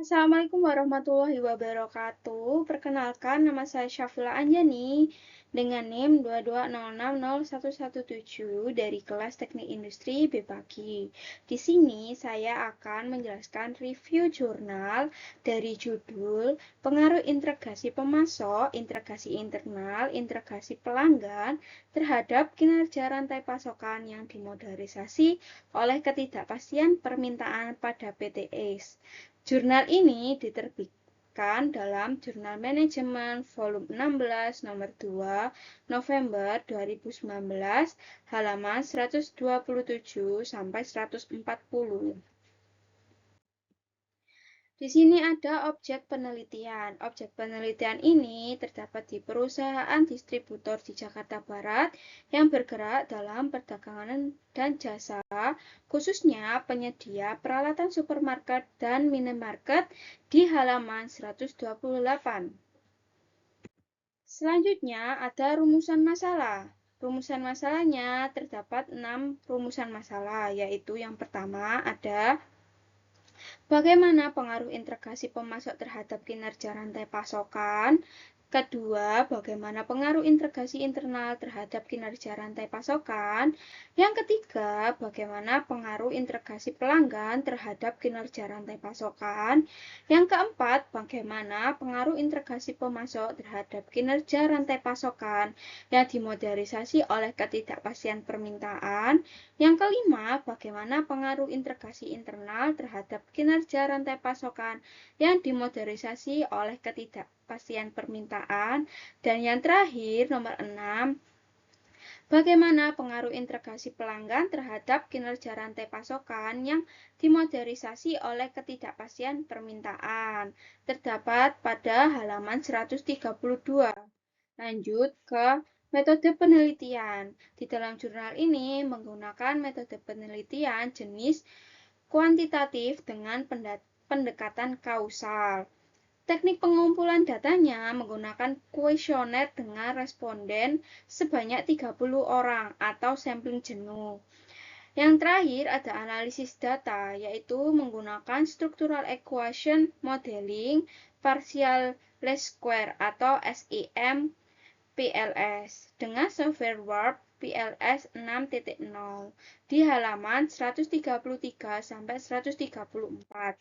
Assalamualaikum warahmatullahi wabarakatuh. Perkenalkan, nama saya Syafila Anjani dengan NIM 220600117 dari kelas Teknik Industri BPAGI. Di sini saya akan menjelaskan review jurnal dari judul Pengaruh Integrasi Pemasok, Integrasi Internal, Integrasi Pelanggan terhadap kinerja rantai pasokan yang dimodernisasi oleh ketidakpastian permintaan pada PTS. Jurnal ini diterbitkan dalam Jurnal Manajemen volume 16 nomor 2 November 2019 halaman 127 sampai 140. Di sini ada objek penelitian. Objek penelitian ini terdapat di perusahaan distributor di Jakarta Barat yang bergerak dalam perdagangan dan jasa, khususnya penyedia peralatan supermarket dan minimarket di halaman 128. Selanjutnya ada rumusan masalah. Rumusan masalahnya terdapat 6 rumusan masalah, yaitu yang pertama ada bagaimana pengaruh integrasi pemasok terhadap kinerja rantai pasokan? Kedua, bagaimana pengaruh integrasi internal terhadap kinerja rantai pasokan? Yang ketiga, bagaimana pengaruh integrasi pelanggan terhadap kinerja rantai pasokan? Yang keempat, bagaimana pengaruh integrasi pemasok terhadap kinerja rantai pasokan yang dimodernisasi oleh ketidakpastian permintaan? Yang kelima, bagaimana pengaruh integrasi internal terhadap kinerja rantai pasokan yang dimodernisasi oleh ketidakpastian permintaan. Dan yang terakhir, nomor 6, bagaimana pengaruh integrasi pelanggan terhadap kinerja rantai pasokan yang dimodernisasi oleh ketidakpastian permintaan. Terdapat pada halaman 132. Lanjut ke metode penelitian. Di dalam jurnal ini menggunakan metode penelitian jenis kuantitatif dengan pendekatan kausal. Teknik pengumpulan datanya menggunakan kuesioner dengan responden sebanyak 30 orang atau sampling jenuh. Yang terakhir ada analisis data, yaitu menggunakan structural equation modeling partial least square atau SEM PLS dengan software Word PLS 6.0 di halaman 133 sampai 134.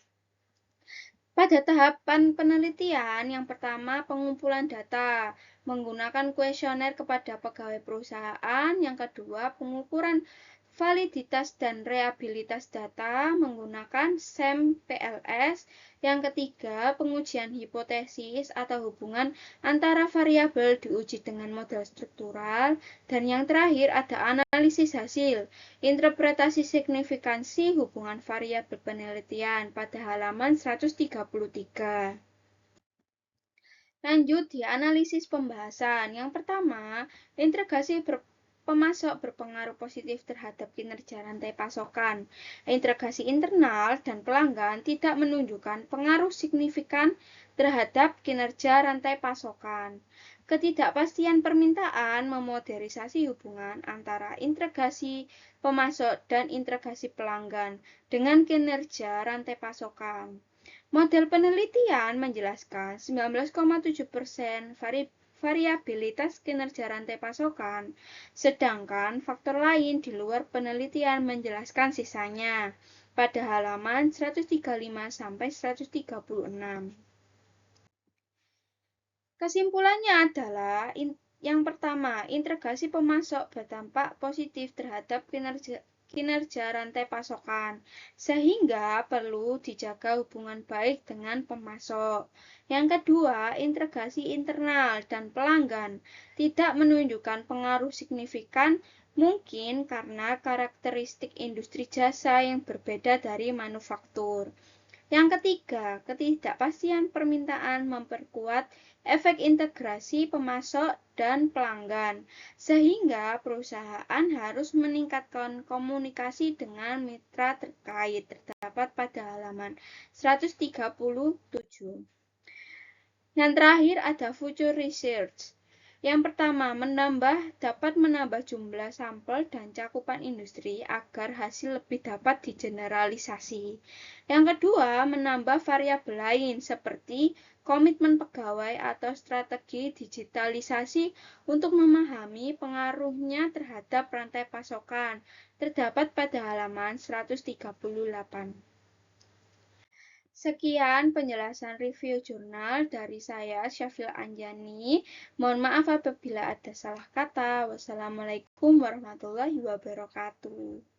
Pada tahapan penelitian, yang pertama pengumpulan data menggunakan kuesioner kepada pegawai perusahaan, yang kedua pengukuran validitas dan reliabilitas data menggunakan SEM PLS, yang ketiga pengujian hipotesis atau hubungan antara variabel diuji dengan model struktural, dan yang terakhir ada analisis hasil, interpretasi signifikansi hubungan variabel penelitian pada halaman 133. Lanjut di analisis pembahasan. Yang pertama, integrasi pemasok berpengaruh positif terhadap kinerja rantai pasokan. Integrasi internal dan pelanggan tidak menunjukkan pengaruh signifikan terhadap kinerja rantai pasokan. Ketidakpastian permintaan memodernisasi hubungan antara integrasi pemasok dan integrasi pelanggan dengan kinerja rantai pasokan. Model penelitian menjelaskan 19,7% variabilitas kinerja rantai pasokan, sedangkan faktor lain di luar penelitian menjelaskan sisanya pada halaman 135 sampai 136. Kesimpulannya adalah yang pertama, integrasi pemasok berdampak positif terhadap kinerja rantai pasokan, sehingga perlu dijaga hubungan baik dengan pemasok. Yang kedua, integrasi internal dan pelanggan tidak menunjukkan pengaruh signifikan, mungkin karena karakteristik industri jasa yang berbeda dari manufaktur. Yang ketiga, ketidakpastian permintaan memperkuat efek integrasi pemasok dan pelanggan, sehingga perusahaan harus meningkatkan komunikasi dengan mitra terkait. Terdapat pada halaman 137. Yang terakhir ada future research. Yang pertama, dapat menambah jumlah sampel dan cakupan industri agar hasil lebih dapat digeneralisasi. Yang kedua, menambah variabel lain seperti komitmen pegawai atau strategi digitalisasi untuk memahami pengaruhnya terhadap rantai pasokan. Terdapat pada halaman 138. Sekian penjelasan review jurnal dari saya, Syafil Anjani. Mohon maaf apabila ada salah kata. Wassalamualaikum warahmatullahi wabarakatuh.